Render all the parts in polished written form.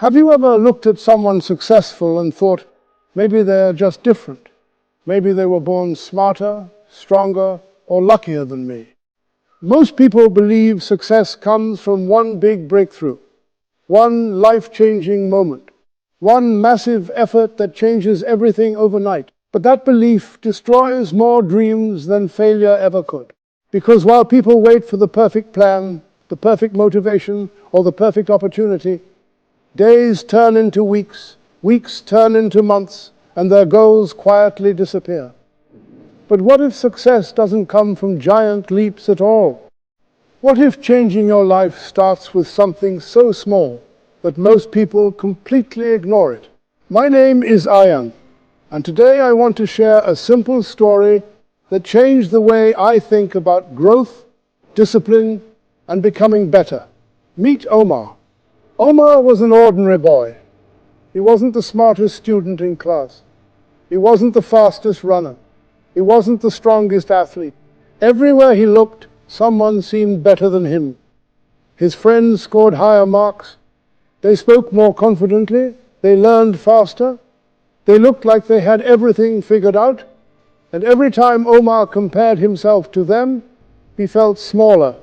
Have you ever looked at someone successful and thought, maybe they're just different? Maybe they were born smarter, stronger, or luckier than me? Most people believe success comes from one big breakthrough, one life-changing moment, one massive effort that changes everything overnight. But that belief destroys more dreams than failure ever could. Because while people wait for the perfect plan, the perfect motivation, or the perfect opportunity, days turn into weeks, weeks turn into months, and their goals quietly disappear. But what if success doesn't come from giant leaps at all? What if changing your life starts with something so small that most people completely ignore it? My name is Ayan, and today I want to share a simple story that changed the way I think about growth, discipline, and becoming better. Meet Omar. Omar was an ordinary boy. He wasn't the smartest student in class. He wasn't the fastest runner. He wasn't the strongest athlete. Everywhere he looked, someone seemed better than him. His friends scored higher marks. They spoke more confidently. They learned faster. They looked like they had everything figured out. And every time Omar compared himself to them, he felt smaller.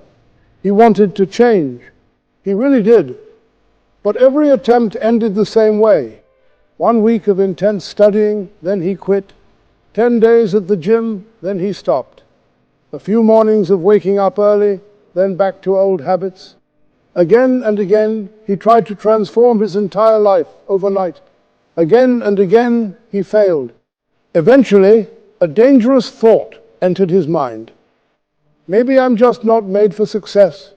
He wanted to change. He really did. But every attempt ended the same way. 1 week of intense studying, then he quit. 10 days at the gym, then he stopped. A few mornings of waking up early, then back to old habits. Again and again, he tried to transform his entire life overnight. Again and again, he failed. Eventually, a dangerous thought entered his mind. Maybe I'm just not made for success.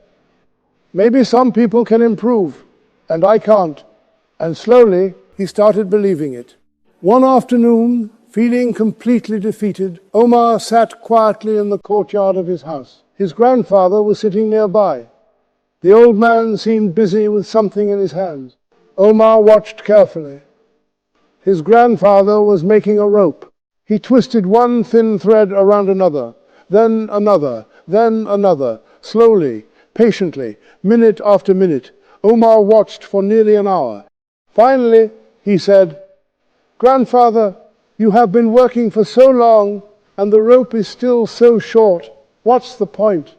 Maybe some people can improve, and I can't. And slowly, he started believing it. One afternoon, feeling completely defeated, Omar sat quietly in the courtyard of his house. His grandfather was sitting nearby. The old man seemed busy with something in his hands. Omar watched carefully. His grandfather was making a rope. He twisted one thin thread around another, then another, then another, slowly, patiently, minute after minute. Omar watched for nearly an hour. Finally, he said, "Grandfather, you have been working for so long, and the rope is still so short. What's the point?"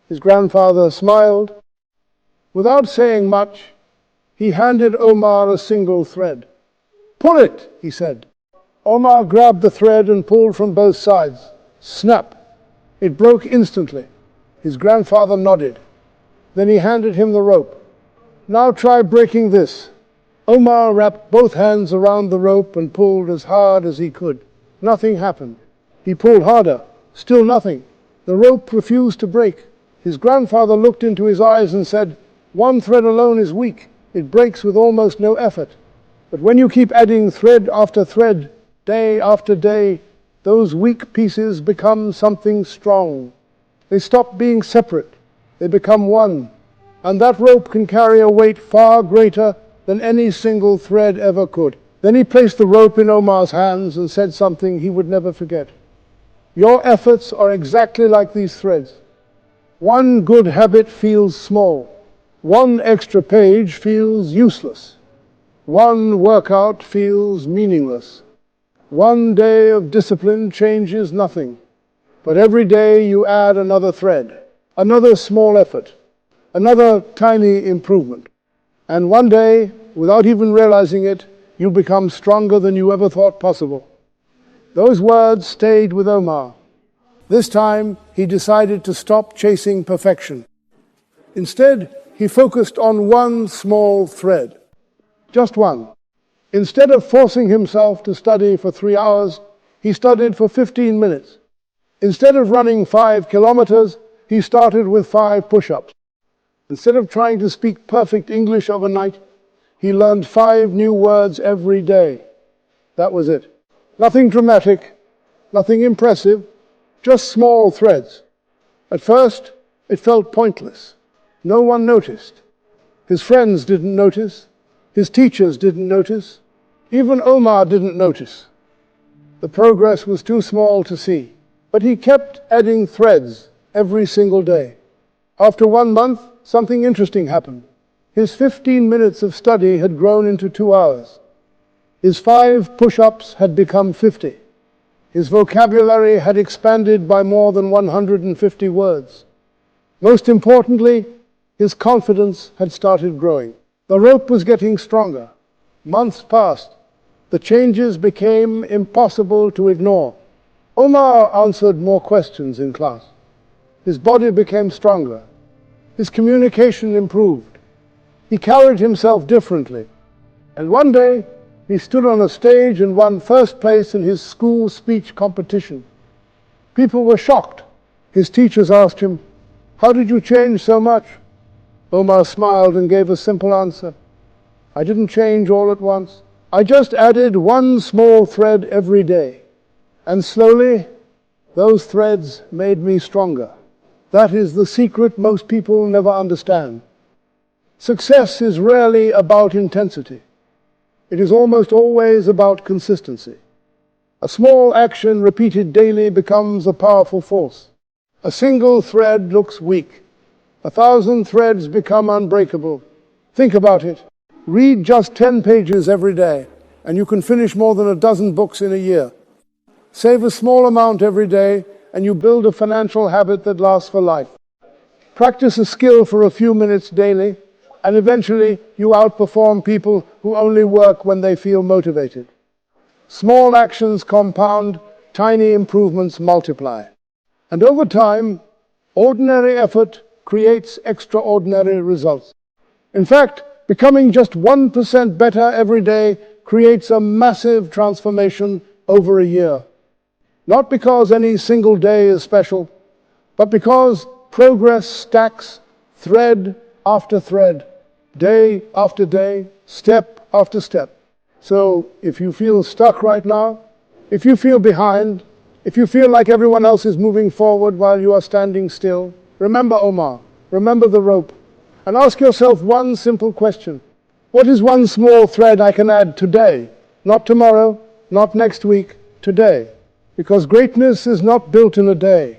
His grandfather smiled. Without saying much, he handed Omar a single thread. "Pull it," he said. Omar grabbed the thread and pulled from both sides. Snap! It broke instantly. His grandfather nodded. Then he handed him the rope. "Now try breaking this." Omar wrapped both hands around the rope and pulled as hard as he could. Nothing happened. He pulled harder. Still nothing. The rope refused to break. His grandfather looked into his eyes and said, "One thread alone is weak. It breaks with almost no effort. But when you keep adding thread after thread, day after day, those weak pieces become something strong. They stop being separate. They become one. And that rope can carry a weight far greater than any single thread ever could." Then he placed the rope in Omar's hands and said something he would never forget. "Your efforts are exactly like these threads. One good habit feels small. One extra page feels useless. One workout feels meaningless. One day of discipline changes nothing. But every day you add another thread, another small effort, another tiny improvement. And one day, without even realizing it, you become stronger than you ever thought possible." Those words stayed with Omar. This time, he decided to stop chasing perfection. Instead, he focused on one small thread. Just one. Instead of forcing himself to study for 3 hours, he studied for 15 minutes. Instead of running 5 kilometers, he started with 5 push-ups. Instead of trying to speak perfect English overnight, he learned 5 new words every day. That was it. Nothing dramatic, nothing impressive, just small threads. At first, it felt pointless. No one noticed. His friends didn't notice. His teachers didn't notice. Even Omar didn't notice. The progress was too small to see. But he kept adding threads every single day. After 1 month, something interesting happened. His 15 minutes of study had grown into 2 hours. His 5 push-ups had become 50. His vocabulary had expanded by more than 150 words. Most importantly, his confidence had started growing. The rope was getting stronger. Months passed. The changes became impossible to ignore. Omar answered more questions in class. His body became stronger. His communication improved. He carried himself differently. And one day, he stood on a stage and won first place in his school speech competition. People were shocked. His teachers asked him, "How did you change so much?" Omar smiled and gave a simple answer. "I didn't change all at once. I just added one small thread every day. And slowly, those threads made me stronger." That is the secret most people never understand. Success is rarely about intensity. It is almost always about consistency. A small action repeated daily becomes a powerful force. A single thread looks weak. 1,000 threads become unbreakable. Think about it. Read just 10 pages every day, and you can finish more than a dozen books in a year. Save a small amount every day, and you build a financial habit that lasts for life. Practice a skill for a few minutes daily, and eventually you outperform people who only work when they feel motivated. Small actions compound, tiny improvements multiply. And over time, ordinary effort creates extraordinary results. In fact, becoming just 1% better every day creates a massive transformation over a year. Not because any single day is special, but because progress stacks thread after thread, day after day, step after step. So if you feel stuck right now, if you feel behind, if you feel like everyone else is moving forward while you are standing still, remember Omar, remember the rope, and ask yourself one simple question. What is one small thread I can add today? Not tomorrow, not next week, today. Because greatness is not built in a day.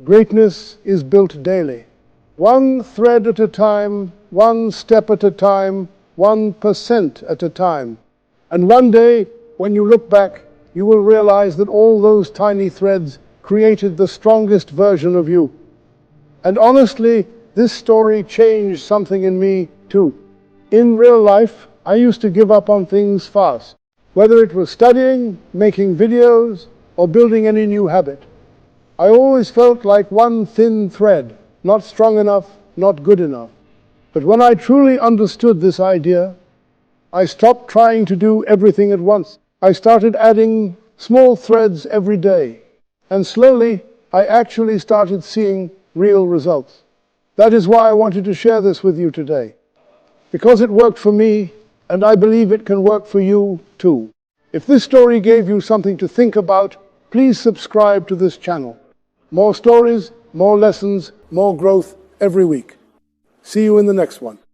Greatness is built daily. One thread at a time, one step at a time, 1% at a time. And one day, when you look back, you will realize that all those tiny threads created the strongest version of you. And honestly, this story changed something in me too. In real life, I used to give up on things fast, whether it was studying, making videos, or building any new habit. I always felt like one thin thread, not strong enough, not good enough. But when I truly understood this idea, I stopped trying to do everything at once. I started adding small threads every day. And slowly, I actually started seeing real results. That is why I wanted to share this with you today. Because it worked for me, and I believe it can work for you too. If this story gave you something to think about, please subscribe to this channel. More stories, more lessons, more growth every week. See you in the next one.